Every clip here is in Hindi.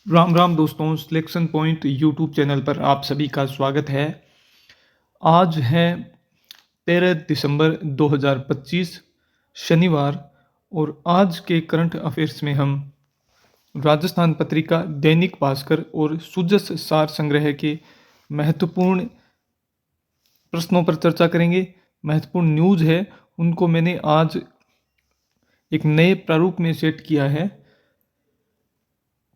राम राम दोस्तों, सिलेक्शन पॉइंट यूट्यूब चैनल पर आप सभी का स्वागत है। आज है 13 दिसंबर 2025 शनिवार। और आज के करंट अफेयर्स में हम राजस्थान पत्रिका, दैनिक भास्कर और सुजस सार संग्रह के महत्वपूर्ण प्रश्नों पर चर्चा करेंगे। महत्वपूर्ण न्यूज़ है, उनको मैंने आज एक नए प्रारूप में सेट किया है।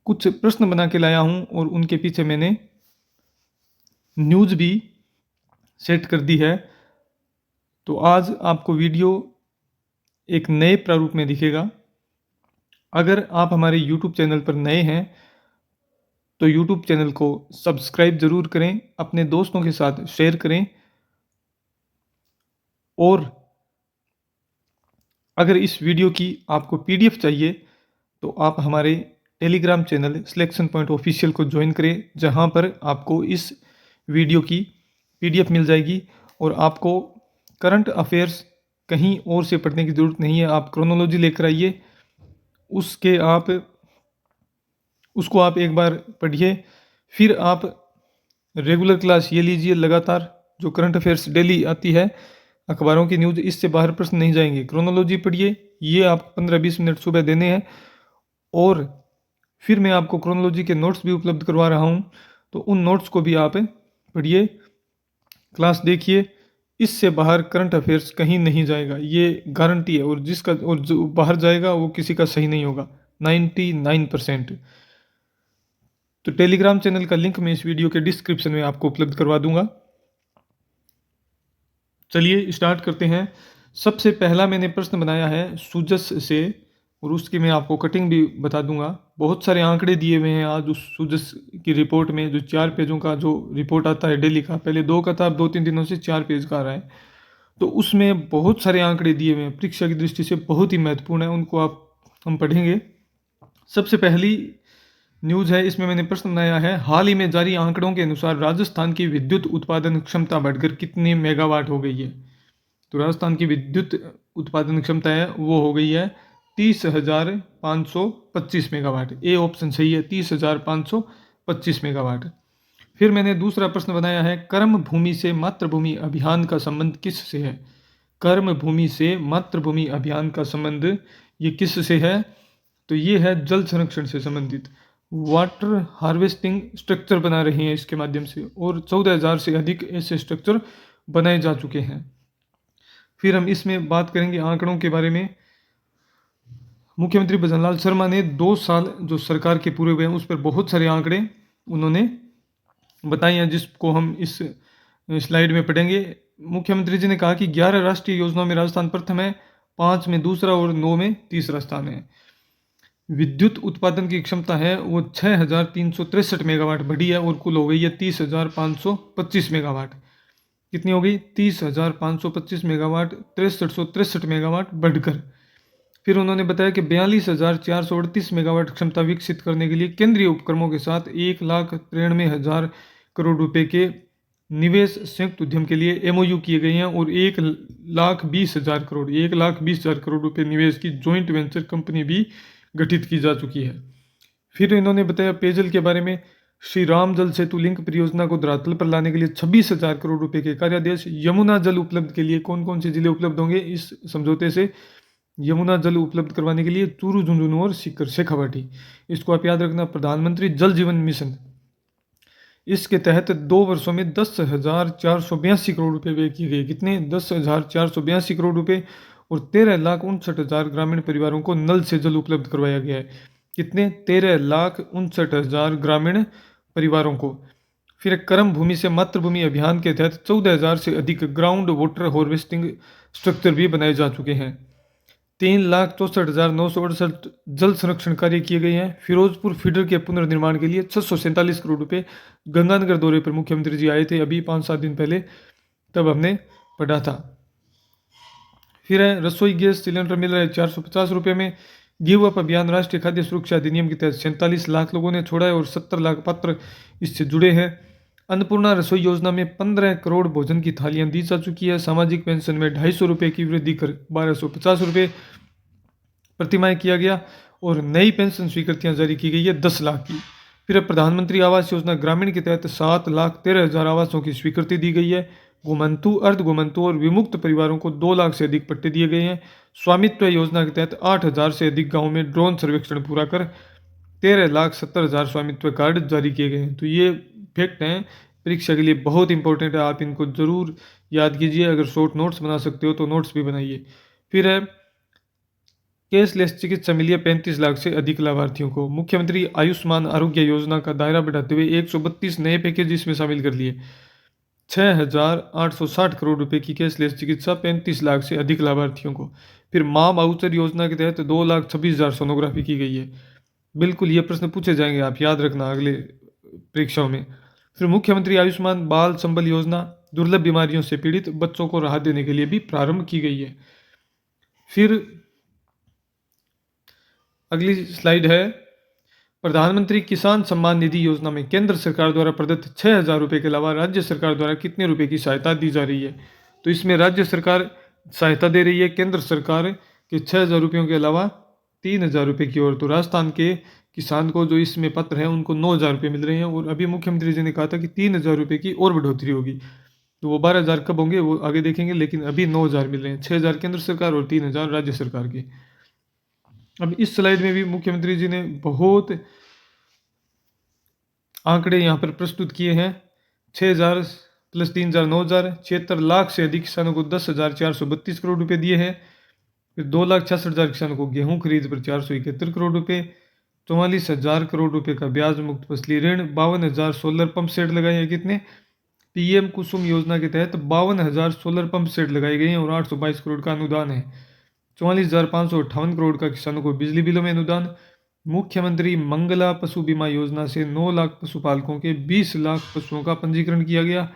कुछ प्रश्न बना के लाया हूँ और उनके पीछे मैंने न्यूज़ भी सेट कर दी है। तो आज आपको वीडियो एक नए प्रारूप में दिखेगा। अगर आप हमारे YouTube चैनल पर नए हैं तो YouTube चैनल को सब्सक्राइब ज़रूर करें, अपने दोस्तों के साथ शेयर करें। और अगर इस वीडियो की आपको PDF चाहिए तो आप हमारे Telegram channel selection point official को ज्वाइन करें, जहां पर आपको इस वीडियो की PDF मिल जाएगी। और आपको करंट अफेयर्स कहीं और से पढ़ने की ज़रूरत नहीं है। आप क्रोनोलॉजी लेकर आइए, उसको आप एक बार पढ़िए, फिर आप रेगुलर क्लास ये लीजिए लगातार। जो करंट अफेयर्स डेली आती है, अखबारों की न्यूज़, इससे बाहर प्रश्न नहीं जाएंगे। क्रोनोलॉजी पढ़िए, ये आप 15-20 मिनट सुबह देने हैं। और फिर मैं आपको क्रोनोलॉजी के नोट्स भी उपलब्ध करवा रहा हूँ, तो उन नोट्स को भी आप पढ़िए, क्लास देखिए। इससे बाहर करंट अफेयर्स कहीं नहीं जाएगा, ये गारंटी है। और जो बाहर जाएगा वो किसी का सही नहीं होगा, 99%। तो टेलीग्राम चैनल का लिंक मैं इस वीडियो के डिस्क्रिप्शन में आपको उपलब्ध करवा दूंगा। चलिए स्टार्ट करते हैं। सबसे पहला मैंने प्रश्न बनाया है सुजस से, और उसकी मैं आपको कटिंग भी बता दूंगा। बहुत सारे आंकड़े दिए हुए हैं आज उस सुजस की रिपोर्ट में। जो 4 पेजों का जो रिपोर्ट आता है डेली का, पहले 2 का था, अब 2-3 दिनों से 4 पेज का आ रहा है। तो उसमें बहुत सारे आंकड़े दिए हुए हैं, परीक्षा की दृष्टि से बहुत ही महत्वपूर्ण है। उनको हम पढ़ेंगे। सबसे पहली न्यूज़ है, इसमें मैंने प्रश्न बनाया है, हाल ही में जारी आंकड़ों के अनुसार राजस्थान की विद्युत उत्पादन क्षमता बढ़कर कितने मेगावाट हो गई है। तो राजस्थान की विद्युत उत्पादन क्षमता है वो हो गई है 30,525 मेगावाट। ए ऑप्शन सही है, 30,525 मेगावाट। फिर मैंने दूसरा प्रश्न बनाया है, कर्म भूमि से मातृभूमि अभियान का संबंध किस से है। कर्म भूमि से मातृभूमि अभियान का संबंध ये किस से है, तो ये है जल संरक्षण से संबंधित। वाटर हार्वेस्टिंग स्ट्रक्चर बना रहे हैं इसके माध्यम से, और 14,000 से अधिक ऐसे स्ट्रक्चर बनाए जा चुके हैं। फिर हम इसमें बात करेंगे आंकड़ों के बारे में। मुख्यमंत्री भजनलाल शर्मा ने 2 साल जो सरकार के पूरे हुए हैं उस पर बहुत सारे आंकड़े उन्होंने बताए हैं, जिसको हम इस स्लाइड में पढ़ेंगे। मुख्यमंत्री जी ने कहा कि 11 राष्ट्रीय योजनाओं में राजस्थान प्रथम है, 5 में दूसरा और 9 में तीसरा स्थान है। विद्युत उत्पादन की क्षमता है वो 6,363 मेगावाट बढ़ी है, और कुल हो गई है 30,525 मेगावाट। कितनी हो गई? 30,525 मेगावाट, 6363 मेगावाट बढ़कर। फिर उन्होंने बताया कि 42,438 मेगावाट क्षमता विकसित करने के लिए केंद्रीय उपक्रमों के साथ 1,93,000 करोड़ रुपए के निवेश संयुक्त उद्यम के लिए एमओयू किए गए हैं, और 1,20,000 करोड़ रुपए निवेश की ज्वाइंट वेंचर कंपनी भी गठित की जा चुकी है। फिर इन्होंने बताया पेयजल के बारे में, श्री राम जल सेतु लिंक परियोजना को धरातल पर लाने के लिए 26,000 करोड़ रुपए के कार्यादेश। यमुना जल उपलब्ध के लिए कौन कौन से जिले उपलब्ध होंगे इस समझौते से? यमुना जल उपलब्ध करवाने के लिए चूरू, झुंझुनू और सीकर, शेखावाटी। इसको आप याद रखना, प्रधानमंत्री जल जीवन मिशन। इसके तहत 2 वर्षों में 10,482 करोड़ रुपए व्यय किए गए। कितने? 10,482 करोड़ रुपए। और 13,59,000 ग्रामीण परिवारों को नल से जल उपलब्ध करवाया गया है। कितने? 13,59,000 ग्रामीण परिवारों को। फिर कर्म भूमि से मातृभूमि अभियान के तहत 14,000 से अधिक ग्राउंड वाटर हार्वेस्टिंग स्ट्रक्चर भी बनाए जा चुके हैं। 3,64,968 जल संरक्षण कार्य किए गए हैं। फिरोजपुर फीडर के पुनर्निर्माण के लिए 647 करोड़ रुपए। गंगानगर दौरे पर मुख्यमंत्री जी आए थे अभी 5-7 दिन पहले, तब हमने पढ़ा था। फिर है रसोई गैस सिलेंडर मिल रहा है 450 रुपये में। गिव अप अभियान राष्ट्रीय खाद्य सुरक्षा अधिनियम के तहत 47 लाख लोगों ने छोड़ा है, और 70 लाख पात्र इससे जुड़े हैं। अन्नपूर्णा रसोई योजना में 15 करोड़ भोजन की थालियां दी जा चुकी है। सामाजिक पेंशन में 250 रुपये की वृद्धि कर 1,250 रुपये प्रतिमाह किया गया, और नई पेंशन स्वीकृतियां जारी की गई है 10 लाख की। फिर प्रधानमंत्री आवास योजना ग्रामीण के तहत 7,13,000 आवासों की स्वीकृति दी गई है। घुमंतु, अर्ध घुमंतु और विमुक्त परिवारों को 2 लाख से अधिक पट्टे दिए गए हैं। स्वामित्व योजना के तहत 8,000 से अधिक गाँव में ड्रोन सर्वेक्षण पूरा कर 13,70,000 स्वामित्व कार्ड जारी किए गए हैं। तो ये फैक्ट हैं, परीक्षा के लिए बहुत इंपॉर्टेंट है, आप इनको जरूर याद कीजिए। अगर शॉर्ट नोट्स बना सकते हो तो नोट्स भी बनाइए। फिर है कैशलेस चिकित्सा मिली है 35 लाख से अधिक लाभार्थियों को। मुख्यमंत्री आयुष्मान आरोग्य योजना का दायरा बढ़ाते हुए 132 नए पैकेज इसमें शामिल कर लिए। 6,860 करोड़ रुपए की कैशलेस चिकित्सा 35 लाख से अधिक लाभार्थियों को। फिर माँ वाउचर योजना के तहत 2,26,000 सोनोग्राफी की गई है। बिल्कुल ये प्रश्न पूछे जाएंगे, आप याद रखना अगले परीक्षाओं में। फिर मुख्यमंत्री आयुष्मान बाल संबल योजना दुर्लभ बीमारियों से पीड़ित बच्चों को राहत देने के लिए भी प्रारंभ की गई है। फिर अगली स्लाइड है, प्रधानमंत्री किसान सम्मान निधि योजना में केंद्र सरकार द्वारा प्रदत्त 6,000 रुपये के अलावा राज्य सरकार द्वारा कितने रुपए की सहायता दी जा रही है। तो इसमें राज्य सरकार सहायता दे रही है केंद्र सरकार के 6,000 रुपयों के अलावा 3,000 रुपये की ओर। तो राजस्थान के किसान को जो इसमें पत्र है उनको 9,000 रुपये मिल रहे हैं, और अभी मुख्यमंत्री जी ने कहा था कि 3,000 रुपये की और बढ़ोतरी होगी। तो वो 12,000 कब होंगे वो आगे देखेंगे, लेकिन अभी 9,000 मिल रहे हैं, 6,000 केंद्र सरकार और 3,000 राज्य सरकार के। अब इस स्लाइड में भी मुख्यमंत्री जी ने बहुत आंकड़े यहाँ पर प्रस्तुत किए हैं। 6,000 प्लस 3,000 9,000, 76 लाख से अधिक किसानों को 10,432 करोड़ रुपए दिए हैं। फिर 2,66,000 किसानों को गेहूं खरीद पर 471 करोड़ रुपए, 44,000 करोड़ रुपए का ब्याज मुक्त फसली ऋण, 52,000 सोलर पंप सेट लगाए हैं। कितने? पीएम कुसुम योजना के तहत 52,000 सोलर पंप सेट लगाए गए हैं और 822 करोड़ का अनुदान है। 44,558 करोड़ का किसानों को बिजली बिलों में अनुदान। मुख्यमंत्री मंगला पशु बीमा योजना से 9 लाख पशुपालकों के 20 लाख पशुओं का पंजीकरण किया गया।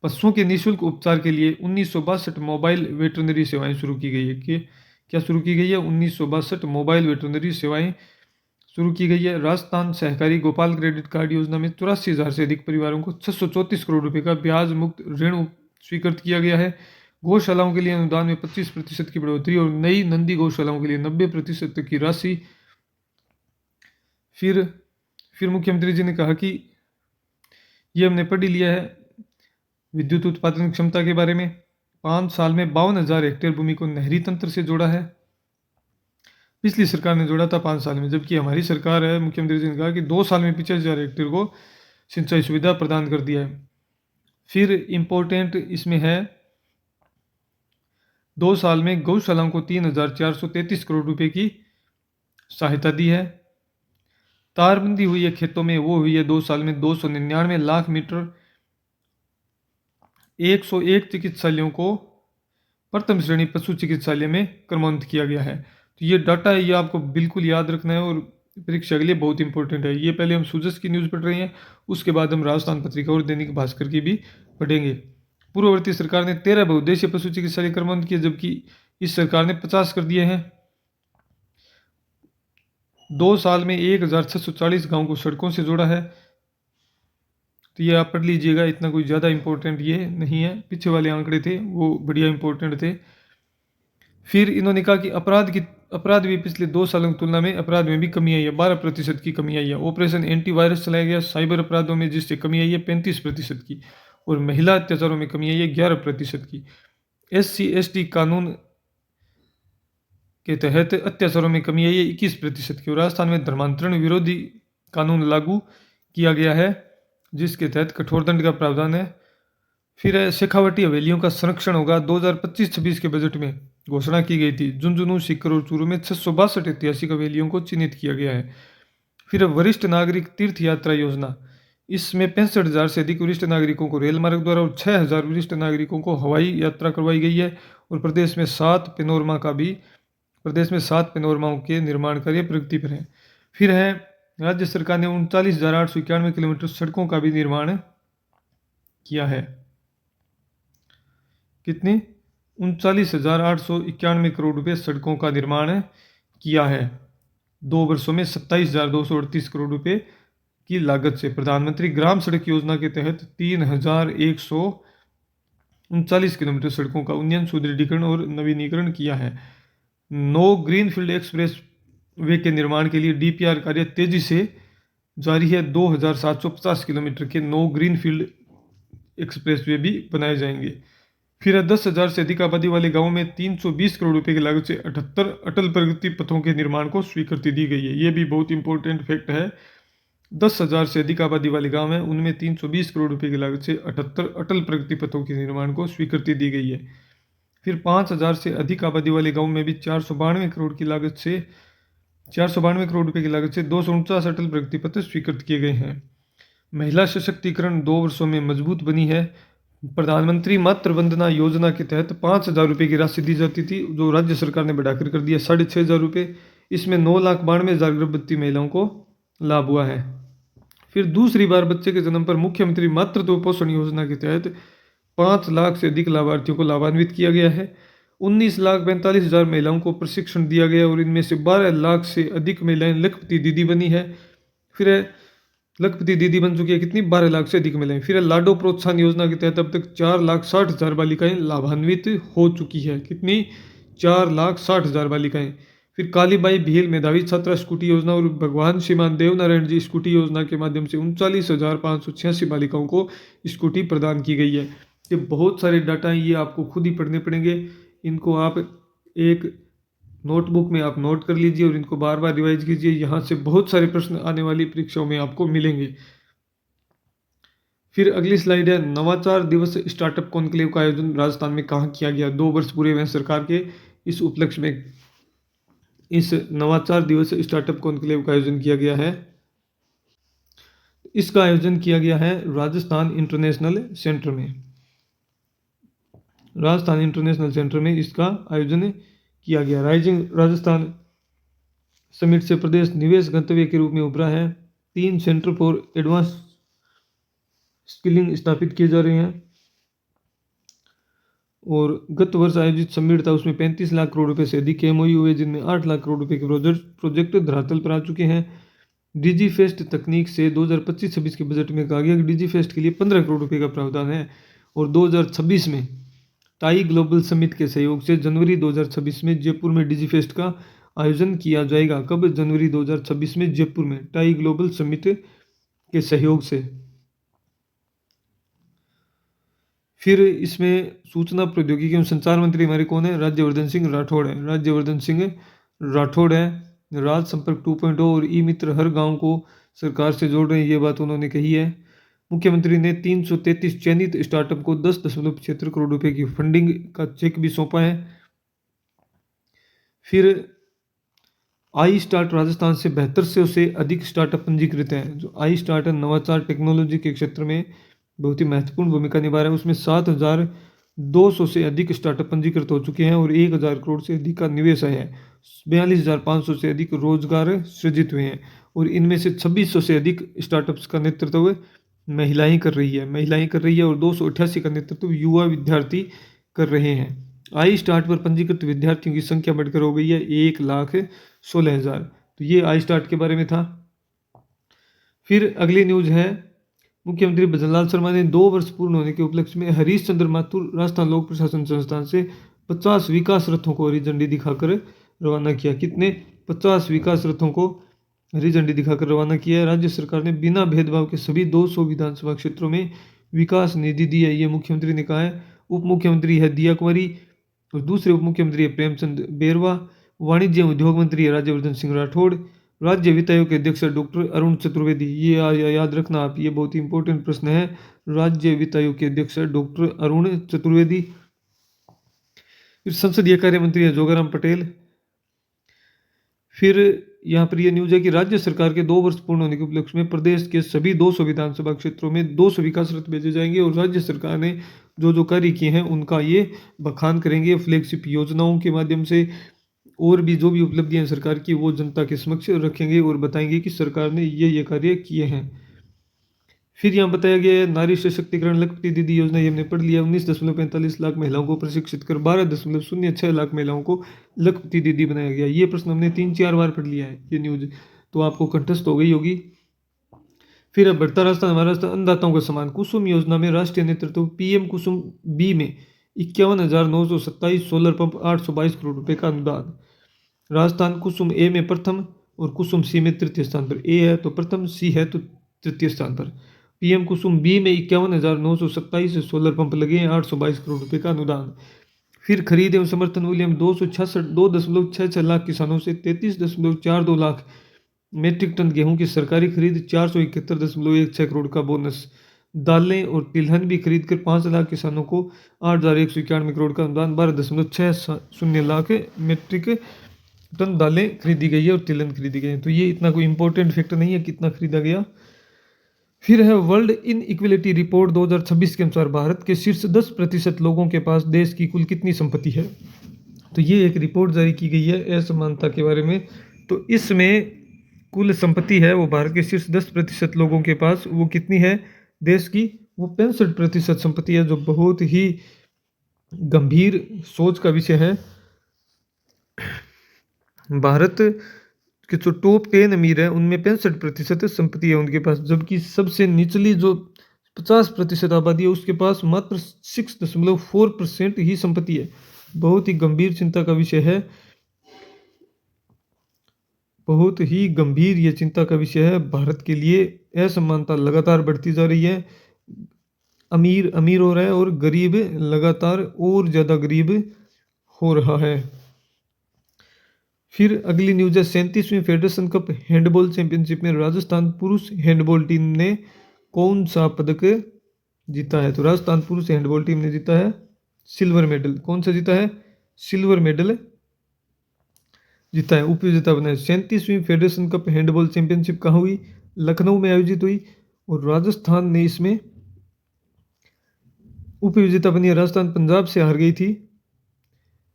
पशुओं के निःशुल्क उपचार के लिए 1962 मोबाइल वेटरनरी सेवाएं शुरू की गई है। कि क्या शुरू की गई है? 1962 मोबाइल वेटरनरी सेवाएं शुरू की गई है। राजस्थान सहकारी गोपाल क्रेडिट कार्ड योजना में 84,000 से अधिक परिवारों को 634 करोड़ रुपए का ब्याज मुक्त ऋण स्वीकृत किया गया है। गौशालाओं के लिए अनुदान में 25% की बढ़ोतरी और नई नंदी गौशालाओं के लिए 90% की राशि। फिर मुख्यमंत्री जी ने कहा कि ये हमने पढ़ लिया है विद्युत उत्पादन क्षमता के बारे में। 5 साल में 52,000 हेक्टेयर भूमि को नहरी तंत्र से जोड़ा है। पिछली सरकार ने जोड़ा था 5 साल में, जबकि हमारी सरकार है, मुख्यमंत्री जी ने कहा कि 2 साल में 50,000 हेक्टेयर को सिंचाई सुविधा प्रदान कर दिया है। फिर इंपॉर्टेंट इसमें है 2 साल में गौशालाओं को 3,433 करोड़ रुपए की सहायता दी है। तारबंदी हुई है खेतों में, वो हुई है 2 साल में 299 लाख मीटर। 101 चिकित्सालयों को प्रथम श्रेणी पशु चिकित्सालय में क्रमांकित किया गया है। तो ये डाटा है, ये आपको बिल्कुल याद रखना है और परीक्षा के लिए बहुत इंपॉर्टेंट है। ये पहले हम सूजस की न्यूज़ पढ़ रहे हैं, उसके बाद हम राजस्थान पत्रिका और दैनिक भास्कर की भी पढ़ेंगे। पूर्ववर्ती सरकार ने 13 बहुउद्देशीय पशु चिकित्सालय क्रमांकित किए, जबकि इस सरकार ने 50 कर दिए हैं। 2 साल में 1,640 गाँव को सड़कों से जोड़ा है। तो ये आप पढ़ लीजिएगा, इतना कोई ज़्यादा इंपॉर्टेंट ये नहीं है। पीछे वाले आंकड़े थे वो बढ़िया इंपॉर्टेंट थे। फिर इन्होंने कहा कि अपराध भी पिछले 2 सालों की तुलना में अपराध में भी कमी आई है, 12% की कमी आई है। ऑपरेशन एंटीवायरस चलाया गया। साइबर अपराधों में जिससे कमी आई है 35% की, और महिला अत्याचारों में कमी आई है 11% की। SC/ST कानून के तहत अत्याचारों में कमी आई है 21% की। और राजस्थान में धर्मांतरण विरोधी कानून लागू किया गया है, जिसके तहत कठोर दंड का प्रावधान है। फिर शेखावटी हवेलियों का संरक्षण होगा। 2025-26 के बजट में घोषणा की गई थी। झुंझुनू, सीकर और चूरू में 662 ऐतिहासिक हवेलियों को चिन्हित किया गया है। फिर वरिष्ठ नागरिक तीर्थ यात्रा योजना, इसमें 65,000 से अधिक वरिष्ठ नागरिकों को रेल मार्ग द्वारा और 6,000 वरिष्ठ नागरिकों को हवाई यात्रा करवाई गई है। और प्रदेश में 7 पेनोरमाओं के निर्माण कार्य प्रगति पर है। फिर है राज्य सरकार ने 39,891 किलोमीटर सड़कों का भी निर्माण किया है। कितनी? 39,891 करोड़ रुपए सड़कों का निर्माण किया है। 2 वर्षों में 27,238 करोड़ रुपए की लागत से। प्रधानमंत्री ग्राम सड़क योजना के तहत 3,139 किलोमीटर सड़कों का उन्नयन, सुदृढ़ीकरण और नवीनीकरण किया है। 9 ग्रीनफील्ड एक्सप्रेस वे के निर्माण के लिए DPR कार्य तेजी से जारी है। 2750 किलोमीटर के 9 ग्रीनफील्ड एक्सप्रेसवे भी बनाए जाएंगे। फिर 10,000 से अधिक आबादी वाले गांवों में 320 करोड़ रुपए की लागत से 78 अटल प्रगति पथों के निर्माण को स्वीकृति दी गई है। ये भी बहुत इंपॉर्टेंट फैक्ट है। 10,000 से अधिक आबादी वाले गांव हैं, उनमें 320 करोड़ रुपए की लागत से 78 अटल प्रगति पथों के निर्माण को स्वीकृति दी गई है। फिर 5,000 से अधिक आबादी वाले गांव में भी 492 करोड़ रुपए की लागत से 249 अटल प्रगति पथ स्वीकृत किए गए हैं। महिला सशक्तिकरण 2 वर्षों में मजबूत बनी है। प्रधानमंत्री मातृ वंदना योजना के तहत 5,000 रुपये की राशि दी जाती थी, जो राज्य सरकार ने बढ़ाकर कर दिया 6,500 रुपये। इसमें 9,92,000 गर्भवती महिलाओं को लाभ हुआ है। फिर दूसरी बार बच्चे के जन्म पर मुख्यमंत्री मातृत्व पोषण योजना के तहत 5 लाख से अधिक लाभार्थियों को लाभान्वित किया गया है। 19,45,000 महिलाओं को प्रशिक्षण दिया गया और इनमें से 12 लाख से अधिक महिलाएं लखपति दीदी बनी है। फिर लखपति दीदी बन चुकी है कितनी, 12 लाख से अधिक महिलाएं। फिर लाडो प्रोत्साहन योजना के तहत अब तक 4,60,000 बालिकाएं लाभान्वित हो चुकी है। कितनी, 4,60,000 बालिकाएं। फिर कालीबाई भील मेधावी छात्रा स्कूटी योजना और भगवान श्रीमान देवनारायण जी स्कूटी योजना के माध्यम से 39,586 बालिकाओं को स्कूटी प्रदान की गई है। ये बहुत सारे डाटा हैं, ये आपको खुद ही पढ़ने पड़ेंगे। इनको आप एक नोटबुक में आप नोट कर लीजिए और इनको बार बार रिवाइज कीजिए। यहाँ से बहुत सारे प्रश्न आने वाली परीक्षाओं में आपको मिलेंगे। फिर अगली स्लाइड है, नवाचार दिवस स्टार्टअप कॉन्क्लेव का आयोजन राजस्थान में कहाँ किया गया। 2 वर्ष पूरे हुए सरकार के, इस उपलक्ष्य में इस नवाचार दिवस स्टार्टअप कॉन्क्लेव का आयोजन किया गया है। इसका आयोजन किया गया है राजस्थान इंटरनेशनल सेंटर में। राजस्थान इंटरनेशनल सेंटर में इसका आयोजन किया गया। राइजिंग राजस्थान समिट से प्रदेश निवेश गंतव्य के रूप में उभरा है। 3 सेंटर फॉर एडवांस स्किलिंग स्थापित किए जा रहे हैं। और गत वर्ष आयोजित समिट था, उसमें 35 लाख करोड़ रुपए से अधिक के एमओयू हुए, जिनमें 8 लाख करोड़ रुपए के प्रोजेक्ट धरातल पर आ चुके हैं। डिजी फेस्ट तकनीक से 2025-26 के बजट में कहा गया कि डिजी फेस्ट के लिए 15 करोड़ रुपए का प्रावधान है। और 2026 में टाई ग्लोबल समिट के सहयोग से जनवरी 2026 में जयपुर में डिजी फेस्ट का आयोजन किया जाएगा। कब, जनवरी 2026 में जयपुर में टाई ग्लोबल समिट के सहयोग से। फिर इसमें सूचना प्रौद्योगिकी एवं संचार मंत्री हमारे कौन है, राज्यवर्धन सिंह राठौड़ है। राज्यवर्धन सिंह राठौड़ है। राज संपर्क 2.0 और ई मित्र हर गांव को सरकार से जोड़ रहे हैं, ये बात उन्होंने कही है। मुख्यमंत्री ने 333 चयनित स्टार्टअप को 10.76 करोड़ रुपए की फंडिंग का चेक भी सौंपा है। फिर आई स्टार्ट राजस्थान से 7200 से अधिक स्टार्टअप पंजीकृत हैं। जो आई स्टार्ट नवाचार टेक्नोलॉजी के क्षेत्र में बहुत ही महत्वपूर्ण भूमिका निभा रहा है। उसमें 7,200 से अधिक स्टार्टअप पंजीकृत हो चुके हैं और 1,000 करोड़ से अधिक का निवेश आया है। 42,500 से अधिक रोजगार सृजित हुए हैं और इनमें से 2,600 से अधिक स्टार्टअप्स का नेतृत्व महिलाएं कर रही है और 288 का नेतृत्व युवा विद्यार्थी कर रहे हैं। आई स्टार्ट पर पंजीकृत विद्यार्थियों की संख्या बढ़कर हो गई है 1,16,000। तो ये आई स्टार्ट के बारे में था। फिर अगली न्यूज है, मुख्यमंत्री भजनलाल शर्मा ने 2 वर्ष पूर्ण होने के उपलक्ष्य में हरीश चंद्र माथुर राजस्थान लोक प्रशासन संस्थान से 50 विकास रथों को हरी झंडी दिखाकर रवाना किया। कितने, 50 विकास रथों को हरी झंडी दिखाकर रवाना किया है। राज्य सरकार ने बिना भेदभाव के सभी 200 विधानसभा क्षेत्रों में विकास निधि दी है, ये मुख्यमंत्री ने कहा है। उप मुख्यमंत्री है दिया कुंवरी और दूसरे उप मुख्यमंत्री है प्रेमचंद बेरवा। वाणिज्य एवं उद्योग मंत्री है राज्यवर्धन सिंह राठौड़। राज्य वित्त आयोग के अध्यक्ष डॉक्टर अरुण चतुर्वेदी, ये याद रखना आप, ये बहुत ही इंपॉर्टेंट प्रश्न है। राज्य वित्त आयोग के अध्यक्ष डॉक्टर अरुण चतुर्वेदी। फिर संसदीय कार्य मंत्री है जोगाराम पटेल। फिर यहाँ पर यह न्यूज है कि राज्य सरकार के 2 वर्ष पूर्ण होने के उपलक्ष्य में प्रदेश के सभी 200 विधानसभा क्षेत्रों में 200 विकास रथ भेजे जाएंगे और राज्य सरकार ने जो कार्य किए हैं उनका ये बखान करेंगे फ्लैगशिप योजनाओं के माध्यम से। और भी जो भी उपलब्धियां सरकार की वो जनता के समक्ष रखेंगे और बताएंगे कि सरकार ने ये कार्य किए हैं। फिर यहाँ बताया गया है नारी सशक्तिकरण लखपति दीदी योजना, ये हमने पढ़ लिया। 19.45 लाख महिलाओं को प्रशिक्षित कर 12.06 लाख महिलाओं को लखपति दीदी बनाया गया। ये प्रश्न हमने 3-4 बार पढ़ लिया है, ये न्यूज तो आपको कंठस्थ हो गई होगी। फिर अब बढ़ता राजस्थान हमारा राजस्थान अन्नदाताओं का सम्मान। कुसुम योजना में राष्ट्रीय नेतृत्व पीएम कुसुम बी में 51,927 सोलर पंप 822 करोड़ रुपए का अनुदान। राजस्थान कुसुम ए में प्रथम और कुसुम सी में तृतीय स्थान पर। ए है तो प्रथम, सी है तो तृतीय स्थान पर। पीएम कुसुम बी में 51,927 सोलर पंप लगे हैं, 822 करोड़ रुपए का अनुदान। फिर खरीद एवं समर्थन मूल्य में 266 लाख किसानों से 33.42 लाख मीट्रिक टन गेहूं की सरकारी खरीद, 471.16 करोड़ का बोनस। दालें और तिलहन भी खरीद कर 5 लाख किसानों को 8,191 करोड़ का अनुदान, 12.60 लाख मीट्रिक टन दालें खरीदी गई है और तिलहन खरीदी गई है। तो ये इतना कोई इंपॉर्टेंट फैक्टर नहीं है कितना खरीदा गया। फिर है वर्ल्ड इन इक्वलिटी रिपोर्ट 2026 के अनुसार भारत के शीर्ष 10% लोगों के पास देश की कुल कितनी संपत्ति है। तो ये एक रिपोर्ट जारी की गई है असमानता के बारे में। तो इसमें कुल संपत्ति है वो भारत के शीर्ष 10% लोगों के पास वो कितनी है देश की, वो 65% संपत्ति है, जो बहुत ही गंभीर सोच का विषय है। भारत के जो टॉप 10 अमीर है उनमें 65% संपत्ति है उनके पास, जबकि सबसे निचली जो 50% आबादी है उसके पास मात्र 6.4% ही संपत्ति है। बहुत ही गंभीर चिंता का विषय है, बहुत ही गंभीर ये चिंता का विषय है भारत के लिए। असमानता लगातार बढ़ती जा रही है, अमीर अमीर हो रहा है और गरीब लगातार और ज़्यादा गरीब हो रहा है। फिर अगली न्यूज है 37वीं फेडरेशन कप हैंडबॉल चैंपियनशिप में राजस्थान पुरुष हैंडबॉल टीम ने कौन सा पदक जीता है। तो राजस्थान पुरुष हैंडबॉल टीम ने जीता है सिल्वर मेडल। कौन सा जीता है, सिल्वर मेडल जीता है, उपविजेता बना है। 37वीं फेडरेशन कप हैंडबॉल चैंपियनशिप कहाँ हुई, लखनऊ में आयोजित हुई और राजस्थान ने इसमें उपविजेता बनी है। राजस्थान पंजाब से हार गई थी,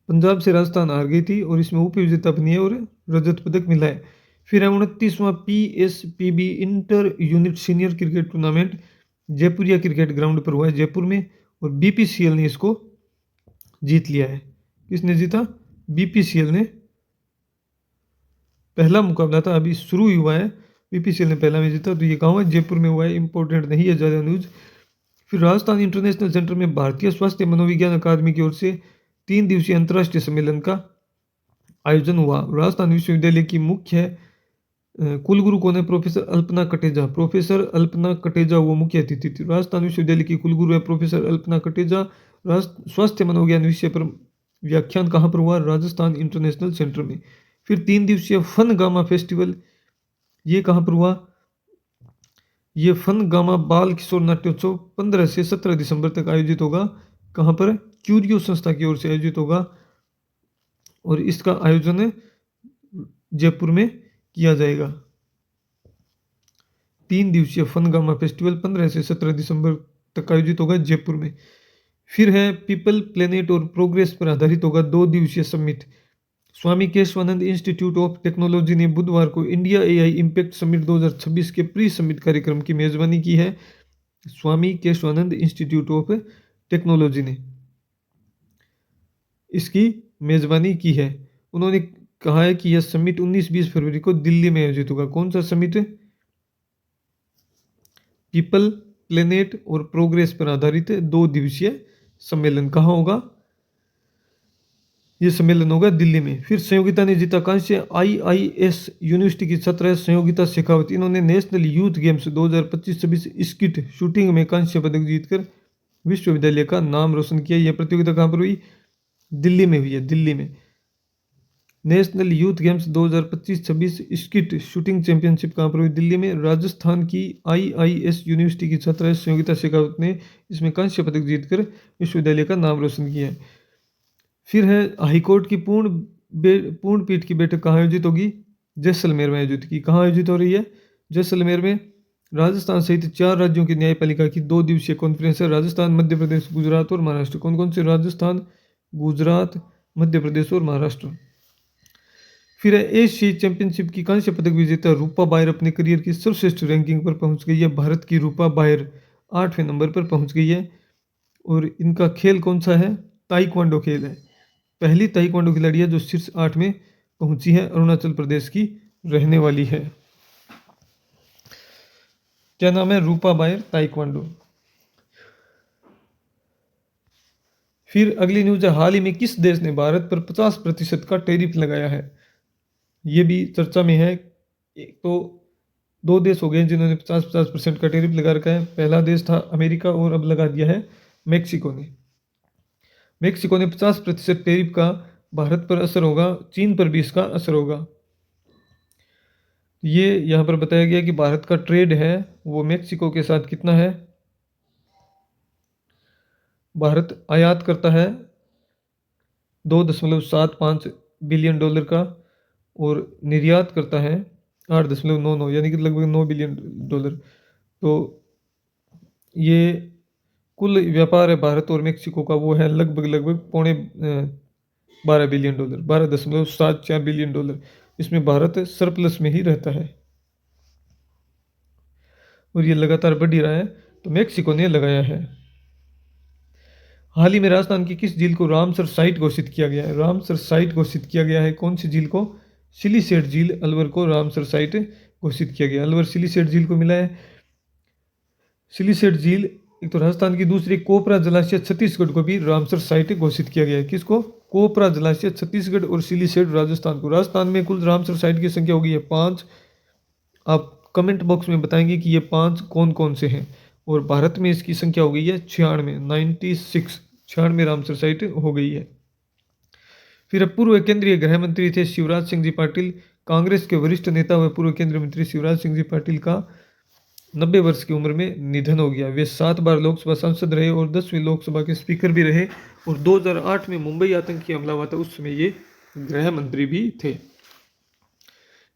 पंजाब से राजस्थान हार गई थी और इसमें उपविजेता बनी है और रजत पदक मिला है। फिर है 29वां PSPB inter unit senior cricket tournament Jaipuria cricket ground पर हुआ है जयपुर में, और BPCL ने इसको जीत लिया है। किसने जीता, BPCL ने। पहला मुकाबला था, अभी शुरू ही हुआ है, BPCL ने पहला में जीता। तो ये कहाँ हुआ, जयपुर में हुआ है, इंपॉर्टेंट नहीं है ज़्यादा न्यूज़। फिर राजस्थान इंटरनेशनल सेंटर में भारतीय स्वास्थ्य मनोविज्ञान अकादमी की ओर से 3 दिवसीय अंतर्राष्ट्रीय सम्मेलन का आयोजन हुआ। राजस्थान विश्वविद्यालय की मुख्य कुलगुरु कौन है, प्रोफेसर अल्पना कटेजा। प्रोफेसर अल्पना कटेजा वो मुख्य अतिथि थी। राजस्थान विश्वविद्यालय की कुलगुरु है प्रोफेसर अल्पना कटेजा। स्वास्थ्य मनोविज्ञान विषय पर व्याख्यान कहाँ पर हुआ, राजस्थान इंटरनेशनल सेंटर में। फिर 3 दिवसीय फन गामा फेस्टिवल, ये कहाँ पर हुआ, ये फन गामा बाल किशोर नाट्योत्सव 15 से 17 दिसंबर तक आयोजित होगा। कहाँ पर, क्यूरियो संस्था की ओर से आयोजित होगा और इसका आयोजन जयपुर में किया जाएगा। 3 दिवसीय फन गामा फेस्टिवल 15 से 17 दिसंबर तक आयोजित होगा जयपुर में। फिर है पीपल प्लेनेट और प्रोग्रेस पर आधारित होगा 2 दिवसीय summit. Swami Keshavanand institute of technology ने बुधवार को इंडिया AI इम्पैक्ट समिट 2026 के प्री समिट कार्यक्रम की मेजबानी की है। स्वामी केशवानंद इंस्टीट्यूट ऑफ टेक्नोलॉजी ने इसकी मेजबानी की है। उन्होंने कहा है कि यह समिट 19-20 फरवरी को दिल्ली में आयोजित होगा। कौन सा समिट, पीपल प्लेनेट और प्रोग्रेस पर आधारित 2 दिवसीय सम्मेलन। कहाँ होगा, ये सम्मेलन होगा दिल्ली में। फिर संयोगिता ने जीता कांस्य। IIS यूनिवर्सिटी की छात्रा है संयोगिता शेखावत। इन्होंने national youth games 2025-26 skit shooting में कांस्य पदक जीतकर विश्वविद्यालय का नाम रोशन किया। यह प्रतियोगिता कहाँ पर हुई, दिल्ली में हुई है, दिल्ली में। National youth games 2025-26 skit shooting championship कहाँ पर हुई, दिल्ली में। राजस्थान की IIS यूनिवर्सिटी की छात्रा है संयोगिता शेखावत ने इसमें कांस्य पदक जीतकर विश्वविद्यालय का नाम रोशन किया है। फिर है हाईकोर्ट की पूर्ण पीठ की बैठक कहाँ आयोजित होगी, जैसलमेर में आयोजित की। कहाँ आयोजित हो रही है, जैसलमेर में। राजस्थान सहित 4 राज्यों की न्यायपालिका की 2 दिवसीय कॉन्फ्रेंस है। राजस्थान, मध्य प्रदेश, गुजरात और महाराष्ट्र। कौन कौन से, राजस्थान, गुजरात, मध्य प्रदेश और महाराष्ट्र। फिर है एशियाई चैंपियनशिप की कांस्य पदक विजेता रूपा बायर अपने करियर की सर्वश्रेष्ठ रैंकिंग पर पहुंच गई है। भारत की रूपा बायर 8वें नंबर पर पहुंच गई है और इनका खेल कौन सा है, ताइक्वांडो खेल है। पहली ताइक्वांडो खिलाड़ी है जो शीर्ष 8 में पहुंची है, अरुणाचल प्रदेश की रहने वाली है। क्या नाम है, रूपा बायर ताइक्वांडो। फिर अगली न्यूज है, हाल ही में किस देश ने भारत पर 50% का टैरिफ लगाया है। ये भी चर्चा में है एक तो दो देश हो गए जिन्होंने 50% का टैरिफ लगा रखा है। पहला देश था अमेरिका और अब लगा दिया है मेक्सिको ने। मेक्सिको ने 50% टैरिफ का भारत पर असर होगा, चीन पर भी इसका असर होगा। ये यहाँ पर बताया गया कि भारत का ट्रेड है वो मेक्सिको के साथ कितना है। भारत आयात करता है $2.75 बिलियन का और निर्यात करता है 8.99 यानी कि लगभग $9 बिलियन। तो ये कुल व्यापार है भारत और मेक्सिको का, वो है लगभग पौने $12 बिलियन, $12.74 बिलियन। इसमें भारत सरप्लस में ही रहता है और ये लगातार बढ़ ही रहा है। तो मेक्सिको ने लगाया है। हाल ही में राजस्थान की किस झील को रामसर साइट घोषित किया गया है? रामसर साइट घोषित किया गया है कौन सी झील को? सिलीसेट झील अलवर को रामसर साइट घोषित किया गया। अलवर सिलीसेट झील को मिला है। सिलीसेट झील एक तो राजस्थान की, दूसरी कोपरा जलाशय छत्तीसगढ़ को भी रामसर साइट घोषित किया गया है। किसको? कोपरा जलाशय छत्तीसगढ़ और सिलीसेट राजस्थान को। राजस्थान में कुल रामसर साइट की संख्या होगी है 5। आप कमेंट बॉक्स में बताएंगे कि ये 5 कौन कौन से हैं। और भारत में इसकी संख्या हो गई है 96 रामसर साइट हो गई है। फिर अब पूर्व केंद्रीय गृह मंत्री थे शिवराज सिंह जी पाटिल। कांग्रेस के वरिष्ठ नेता व पूर्व केंद्रीय मंत्री शिवराज सिंह जी पाटिल का 90 वर्ष की उम्र में निधन हो गया। वे 7 बार लोकसभा सांसद रहे और 10वीं लोकसभा के स्पीकर भी रहे और 2008 में मुंबई आतंकी हमला हुआ था, उस समय ये गृह मंत्री भी थे।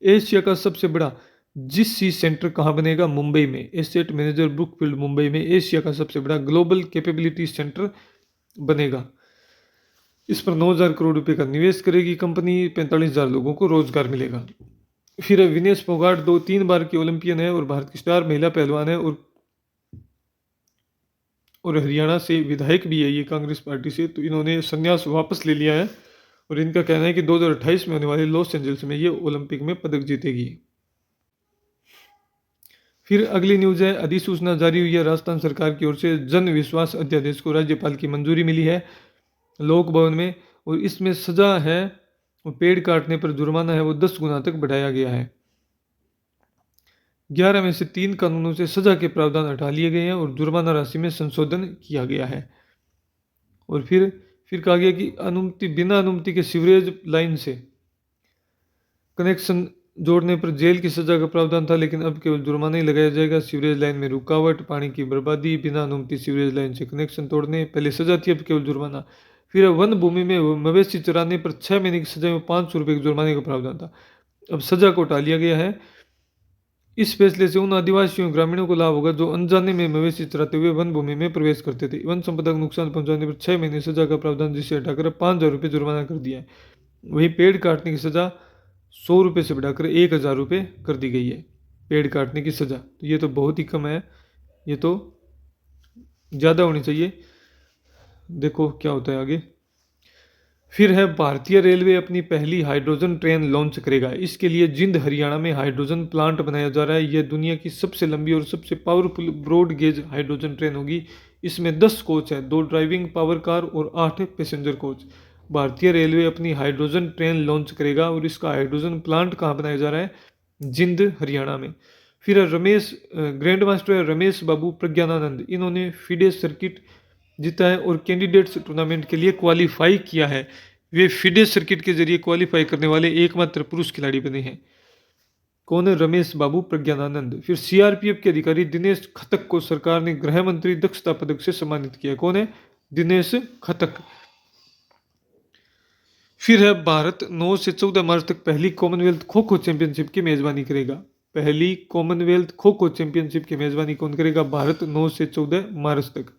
एशिया का सबसे बड़ा जीसी सेंटर कहाँ बनेगा? मुंबई में। एसेट मैनेजर ब्रुकफील्ड मुंबई में एशिया का सबसे बड़ा ग्लोबल कैपेबिलिटी सेंटर बनेगा। इस पर 9,000 करोड़ रुपए का निवेश करेगी कंपनी। 45,000 लोगों को रोजगार मिलेगा। फिर विनेश फोगाट 2-3 बार की ओलंपियन है और भारत की स्टार महिला पहलवान है और हरियाणा से विधायक भी है ये कांग्रेस पार्टी से। तो इन्होंने संन्यास वापस ले लिया है और इनका कहना है कि 2028 में होने वाले लॉस एंजल्स में ये ओलंपिक में पदक जीतेगी। फिर अगली न्यूज है, अधिसूचना जारी हुई है राजस्थान सरकार की ओर से। जन विश्वास अध्यादेश को राज्यपाल की मंजूरी मिली है लोक भवन में और इसमें सजा है और पेड़ काटने पर जुर्माना है वो 10 गुना तक बढ़ाया गया है। 11 में से 3 कानूनों से सजा के प्रावधान हटा लिए गए हैं और जुर्माना राशि में संशोधन किया गया है। और फिर कहा गया कि बिना अनुमति के सीवरेज लाइन से कनेक्शन जोड़ने पर जेल की सजा का प्रावधान था, लेकिन अब केवल जुर्माना ही लगाया जाएगा। सीवरेज लाइन में रुकावट, पानी की बर्बादी, बिना अनुमति सीवरेज लाइन से कनेक्शन तोड़ने, पहले सजा थी अब केवल जुर्माना। फिर वन भूमि में मवेशी चराने पर 6 महीने की सजा में 500 रुपये के जुर्माने का प्रावधान था, अब सजा को टाल लिया गया है। इस फैसले से उन आदिवासियों ग्रामीणों को लाभ होगा जो अनजाने में मवेशी चराते हुए वन भूमि में प्रवेश करते थे। वन संपदा को नुकसान पहुंचाने पर 6 महीने सजा का प्रावधान जिसे हटाकर 5,000 रुपये जुर्माना कर दिया है। वहीं पेड़ काटने की सजा 100 रुपये से बढ़ाकर 1,000 रुपये कर दी गई है। पेड़ काटने की सजा तो ये तो बहुत ही कम है, ये तो ज़्यादा होनी चाहिए। देखो क्या होता है आगे। फिर है भारतीय रेलवे अपनी पहली हाइड्रोजन ट्रेन लॉन्च करेगा। इसके लिए जिंद हरियाणा में हाइड्रोजन प्लांट बनाया जा रहा है। यह दुनिया की सबसे लंबी और सबसे powerful broad gauge hydrogen train होगी। इसमें 10 कोच हैं, 2 ड्राइविंग पावर कार और 8 पैसेंजर कोच। भारतीय रेलवे अपनी हाइड्रोजन ट्रेन लॉन्च करेगा और इसका हाइड्रोजन प्लांट कहाँ बनाया जा रहा है? जिंद हरियाणा में। फिर ग्रैंड मास्टर रमेश बाबू प्रज्ञानानंद, इन्होंने फिडे सर्किट जीता है और कैंडिडेट्स टूर्नामेंट के लिए क्वालिफाई किया है। वे फिडे सर्किट के जरिए क्वालिफाई करने वाले एकमात्र पुरुष खिलाड़ी बने हैं। कौन है? रमेश बाबू प्रज्ञानानंद। फिर सीआरपीएफ के अधिकारी दिनेश खतक को सरकार ने गृह मंत्री दक्षता पदक से सम्मानित किया। कौन है? दिनेश खतक। फिर है भारत 9 से 14 मार्च तक पहली कॉमनवेल्थ खो खो चैंपियनशिप की मेजबानी करेगा। पहली कॉमनवेल्थ खो खो चैंपियनशिप की मेजबानी कौन करेगा? भारत 9 से 14 मार्च तक।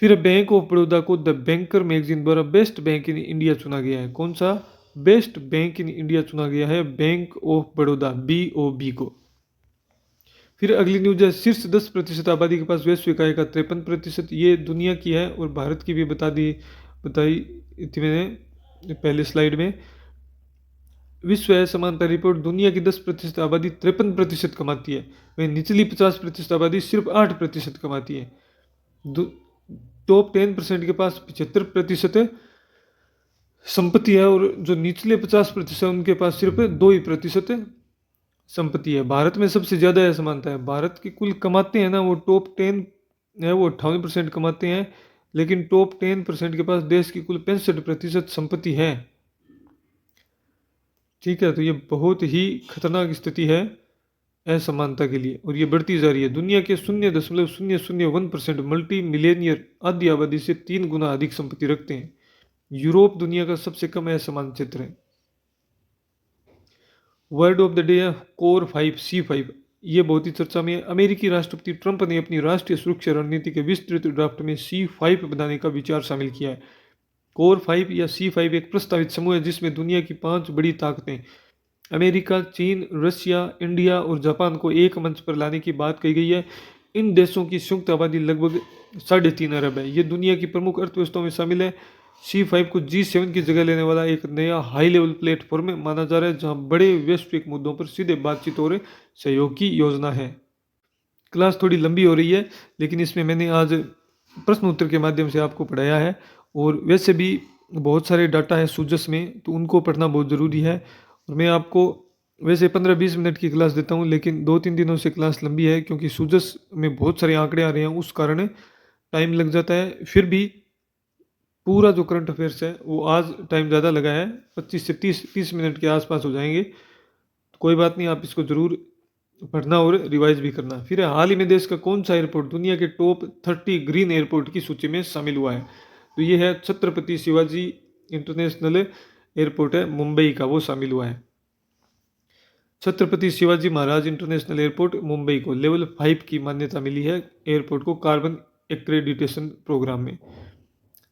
फिर बैंक ऑफ बड़ौदा को द बैंकर मैगजीन द्वारा बेस्ट बैंक इन इंडिया चुना गया है। कौन सा? बेस्ट बैंक इन इंडिया चुना गया है बैंक ऑफ बड़ौदा BOB को। फिर अगली न्यूज है, शीर्ष 10% आबादी के पास वैश्विक आय का 53%। ये दुनिया की है और भारत की भी बताई थी मैंने पहले स्लाइड में। विश्व असमानता रिपोर्ट, दुनिया की 10% आबादी 53% कमाती है, वहीं निचली 50% आबादी सिर्फ 8% कमाती है। टॉप 10% के पास 75% है, संपत्ति है, और जो निचले 50% है उनके पास सिर्फ 2% संपत्ति है। भारत में सबसे ज़्यादा असमानता है। भारत की कुल कमाते हैं ना, वो टॉप 10 है, वो 58% कमाते हैं, लेकिन टॉप 10% के पास देश की कुल 65% संपत्ति है। ठीक है, तो ये बहुत ही खतरनाक स्थिति है असमानता के लिए, और ये बढ़ती जा रही है। दुनिया के 0.001% मल्टी मिलेनियर आधी आबादी से 3 गुना अधिक संपत्ति रखते हैं। यूरोप दुनिया का सबसे कम असमान क्षेत्र है। वर्ड ऑफ द डे है कोर 5 C5। ये बहुत ही चर्चा में है। अमेरिकी राष्ट्रपति ट्रंप ने अपनी राष्ट्रीय सुरक्षा रणनीति के विस्तृत ड्राफ्ट में C5 बनाने का विचार शामिल किया है। कोर 5 या C5 एक प्रस्तावित समूह है जिसमें दुनिया की 5 बड़ी ताकतें अमेरिका, चीन, रशिया, इंडिया और जापान को एक मंच पर लाने की बात कही गई है। इन देशों की संयुक्त आबादी लगभग 3.5 अरब है। ये दुनिया की प्रमुख अर्थव्यवस्थाओं में शामिल है। C5 को G7 की जगह लेने वाला एक नया हाई लेवल प्लेटफॉर्म माना जा रहा है, जहां बड़े वैश्विक मुद्दों पर सीधे बातचीत और सहयोग की योजना है। क्लास थोड़ी लंबी हो रही है, लेकिन इसमें मैंने आज प्रश्न उत्तर के माध्यम से आपको पढ़ाया है, और वैसे भी बहुत सारे डाटा है सूजस में, तो उनको पढ़ना बहुत ज़रूरी है। और मैं आपको वैसे 15-20 मिनट की क्लास देता हूँ, लेकिन 2-3 दिनों से क्लास लंबी है क्योंकि सूजस में बहुत सारे आंकड़े आ रहे हैं, उस कारण टाइम लग जाता है। फिर भी पूरा जो करंट अफेयर्स है वो आज टाइम ज़्यादा लगा है, 25 से 30 मिनट के आसपास हो जाएंगे। तो कोई बात नहीं, आप इसको ज़रूर पढ़ना और रिवाइज भी करना। फिर हाल ही में देश का कौन सा एयरपोर्ट दुनिया के टॉप 30 ग्रीन एयरपोर्ट की सूची में शामिल हुआ है? तो ये है छत्रपति शिवाजी इंटरनेशनल एयरपोर्ट है मुंबई का, वो शामिल हुआ है। छत्रपति शिवाजी महाराज इंटरनेशनल एयरपोर्ट मुंबई को लेवल 5 की मान्यता मिली है एयरपोर्ट को कार्बन एक्रेडिटेशन प्रोग्राम में।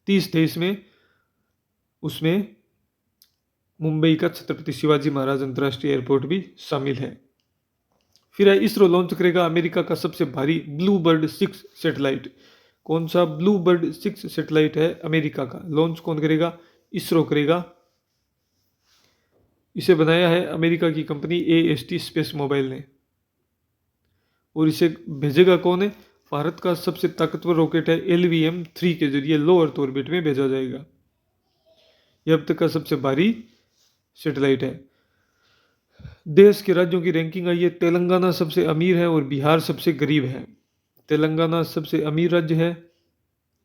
30 देश में उसमें मुंबई का छत्रपति शिवाजी महाराज अंतर्राष्ट्रीय एयरपोर्ट भी शामिल है। फिर है इसरो लॉन्च करेगा अमेरिका का सबसे भारी ब्लू बर्ड 6 सैटेलाइट। कौन सा ब्लू बर्ड 6 सैटेलाइट है अमेरिका का? लॉन्च कौन करेगा? इसरो करेगा। इसे बनाया है अमेरिका की कंपनी AST स्पेस मोबाइल ने, और इसे भेजेगा कौन है? भारत का सबसे ताकतवर रॉकेट है LVM-3 के जरिए लो अर्थ ऑर्बिट में भेजा जाएगा। यह अब तक का सबसे भारी सैटेलाइट है। देश के राज्यों की रैंकिंग आई है। तेलंगाना सबसे अमीर है और बिहार सबसे गरीब है। तेलंगाना सबसे अमीर राज्य है,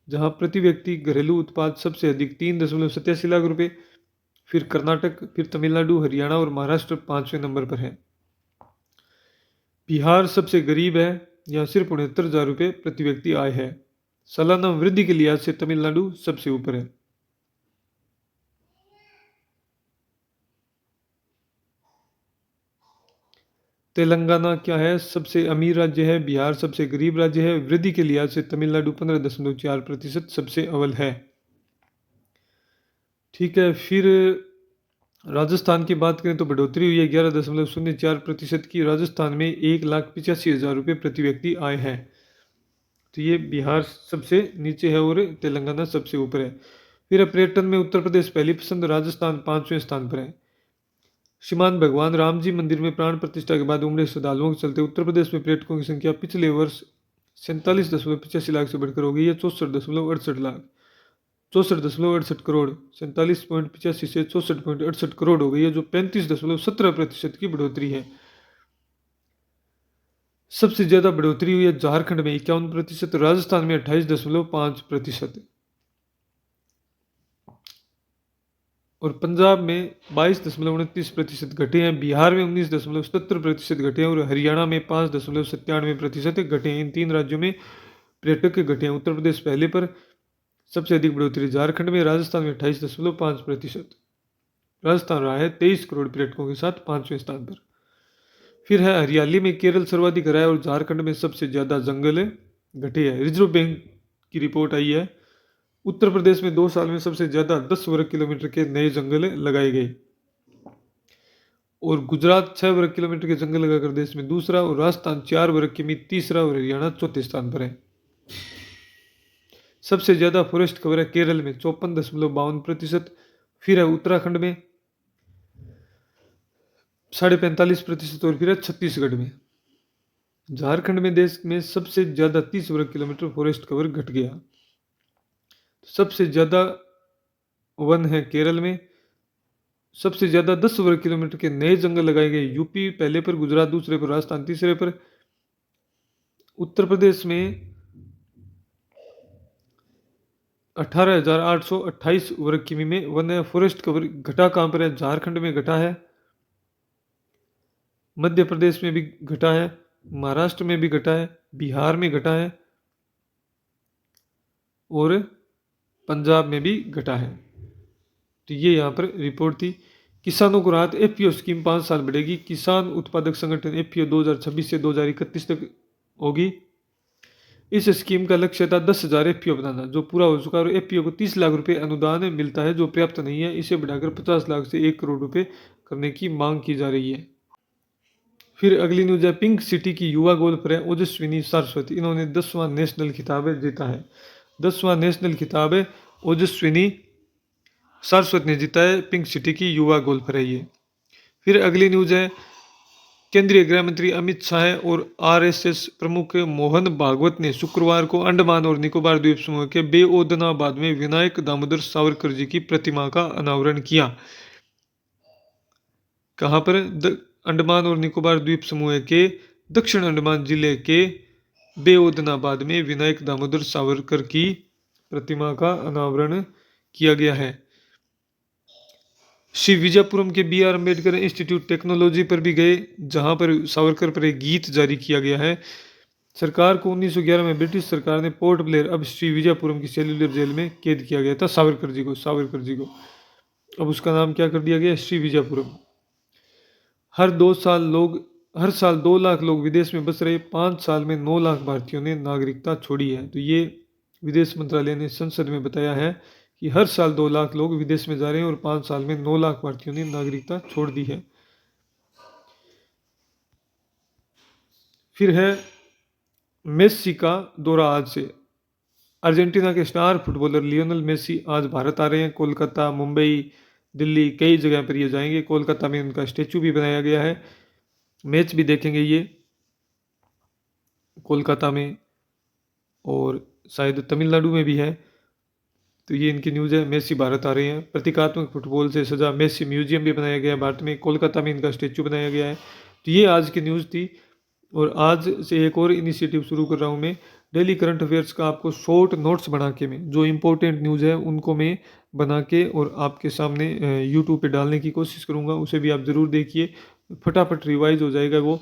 जहां प्रति व्यक्ति घरेलू उत्पाद सबसे अधिक 3.87 लाख रुपए। फिर कर्नाटक, फिर तमिलनाडु, हरियाणा और महाराष्ट्र 5वें नंबर पर है। बिहार सबसे गरीब है, यहाँ सिर्फ 69,000 रुपये प्रति व्यक्ति आय है। सालाना वृद्धि के लिहाज से तमिलनाडु सबसे ऊपर है। तेलंगाना क्या है? सबसे अमीर राज्य है। बिहार सबसे गरीब राज्य है। वृद्धि के लिहाज से तमिलनाडु 15.4% सबसे अव्वल है। ठीक है, फिर राजस्थान की बात करें तो बढ़ोतरी हुई है 11.04% की। राजस्थान में 1,85,000 रुपये प्रति व्यक्ति आय है। तो ये बिहार सबसे नीचे है और तेलंगाना सबसे ऊपर है। फिर पर्यटन में उत्तर प्रदेश पहली पसंद, राजस्थान 5वें स्थान पर है। श्रीमान भगवान राम जी मंदिर में प्राण प्रतिष्ठा के बाद उमड़े श्रद्धालुओं के चलते उत्तर प्रदेश में पर्यटकों की संख्या पिछले वर्ष 47.85 लाख से बढ़कर हो गई है 64.68 लाख। 64.68 करोड़, 47.85 से 64.68 करोड़ हो गई है, जो 35.17% की बढ़ोतरी है। सबसे ज्यादा बढ़ोतरी हुई है झारखंड में 51%, राजस्थान में 28.5% और पंजाब में 22.29% घटे हैं। बिहार में 19.77% घटे हैं और हरियाणा में 5.97% घटे हैं। इन 3 राज्यों में पर्यटक घटे हैं। उत्तर प्रदेश पहले पर, सबसे अधिक बढ़ोतरी झारखंड में, राजस्थान में 28.5%। राजस्थान रहा है 23 करोड़ पर्यटकों के साथ 5वें स्थान पर। फिर है हरियाली में केरल सर्वाधिक रहा है और झारखंड में सबसे ज़्यादा जंगल घटे हैं। रिजर्व बैंक की रिपोर्ट आई है। उत्तर प्रदेश में 2 साल में सबसे ज़्यादा 10 वर्ग किलोमीटर के नए जंगल लगाए गए और गुजरात 6 वर्ग किलोमीटर के जंगल लगाकर देश में दूसरा, और राजस्थान 4 वर्ग किमी तीसरा और हरियाणा चौथे स्थान पर है। सबसे ज़्यादा फॉरेस्ट कवर है केरल में 54.52%। फिर है उत्तराखंड में 45.5% और फिर है छत्तीसगढ़ में। झारखंड में देश में सबसे ज़्यादा 30 वर्ग किलोमीटर फॉरेस्ट कवर घट गया। सबसे ज़्यादा वन है केरल में। सबसे ज़्यादा 10 वर्ग किलोमीटर के नए जंगल लगाए गए यूपी पहले पर, गुजरात दूसरे पर, राजस्थान तीसरे पर। उत्तर प्रदेश में 18,828 वर्ग किमी में वन है। फॉरेस्ट कवर घटा कहाँ पर है? झारखंड में घटा है, मध्य प्रदेश में भी घटा है, महाराष्ट्र में भी घटा है, बिहार में घटा है और पंजाब में भी घटा है। तो ये यहाँ पर रिपोर्ट थी। किसानों को राहत, एफपीओ स्कीम 5 साल बढ़ेगी। किसान उत्पादक संगठन एफपीओ 2026 से 2031 तक होगी। इस स्कीम का लक्ष्य था 10,000 एफपीओ बनाना, जो पूरा हो चुका है। और एफपीओ को 30 लाख रुपए अनुदान मिलता है, जो पर्याप्त नहीं है। इसे बढ़ाकर 50 लाख से 1 करोड़ रुपए करने की मांग की जा रही है। फिर अगली न्यूज है, पिंक सिटी की युवा गोल्फर है ओजस्विनी सरस्वती। इन्होंने 10वां नेशनल खिताब जीता है। 10वां नेशनल खिताब ओजस्विनी सरस्वती ने जीता है। पिंक सिटी की युवा गोल्फर है ये। फिर अगली न्यूज है, केंद्रीय गृह मंत्री अमित शाह और आरएसएस प्रमुख मोहन भागवत ने शुक्रवार को अंडमान और निकोबार द्वीप समूह के बेओदनाबाद में विनायक दामोदर सावरकर जी की प्रतिमा का अनावरण किया। कहाँ पर? अंडमान और निकोबार द्वीप समूह के दक्षिण अंडमान जिले के बेओदनाबाद में विनायक दामोदर सावरकर की प्रतिमा का अनावरण किया गया है। श्री विजयपुरम के बी.आर. अम्बेडकर इंस्टीट्यूट टेक्नोलॉजी पर भी गए, जहां पर सावरकर पर एक गीत जारी किया गया है। सरकार को 1911 में ब्रिटिश सरकार ने पोर्ट ब्लेयर, अब श्री विजयपुरम की सेल्युलर जेल में कैद किया गया था सावरकर जी को। अब उसका नाम क्या कर दिया गया? श्री विजयपुरम। हर साल 2 लाख लोग विदेश में बस रहे। 5 साल में 9 लाख भारतीयों ने नागरिकता छोड़ी है। तो ये विदेश मंत्रालय ने संसद में बताया है कि हर साल 2 लाख लोग विदेश में जा रहे हैं और 5 साल में 9 लाख भारतीयों ने नागरिकता छोड़ दी है। फिर है मेसी का दौरा आज से। अर्जेंटीना के स्टार फुटबॉलर लियोनेल मेसी आज भारत आ रहे हैं। कोलकाता, मुंबई, दिल्ली, कई जगह पर ये जाएंगे। कोलकाता में उनका स्टेचू भी बनाया गया है। मैच भी देखेंगे ये कोलकाता में, और शायद तमिलनाडु में भी है। तो ये इनकी न्यूज़ है। मेसी भारत आ रहे हैं। प्रतीकात्मक फुटबॉल से सजा मेसी म्यूजियम भी बनाया गया है भारत में। कोलकाता में इनका स्टेचू बनाया गया है। तो ये आज की न्यूज़ थी। और आज से एक और इनिशिएटिव शुरू कर रहा हूँ मैं। डेली करंट अफेयर्स का आपको शॉर्ट नोट्स बना के मैं, जो इंपॉर्टेंट न्यूज़ है उनको मैं बना के और आपके सामने यूट्यूब पे डालने की कोशिश करूँगा। उसे भी आप ज़रूर देखिए, फटाफट रिवाइज हो जाएगा वो।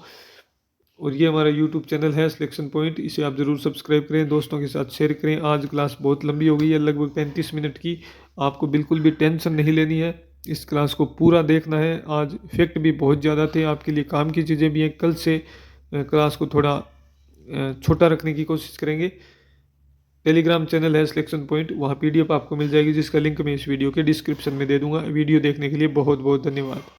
और ये हमारा यूट्यूब चैनल है सिलेक्शन पॉइंट, इसे आप ज़रूर सब्सक्राइब करें, दोस्तों के साथ शेयर करें। आज क्लास बहुत लंबी हो गई है, लगभग 35 मिनट की। आपको बिल्कुल भी टेंशन नहीं लेनी है, इस क्लास को पूरा देखना है। आज फैक्ट भी बहुत ज़्यादा थे, आपके लिए काम की चीज़ें भी हैं। कल से क्लास को थोड़ा छोटा रखने की कोशिश करेंगे। टेलीग्राम चैनल है सिलेक्शन पॉइंट, वहाँ PDF आपको मिल जाएगी, जिसका लिंक मैं इस वीडियो के डिस्क्रिप्शन में दे दूँगा। वीडियो देखने के लिए बहुत बहुत धन्यवाद।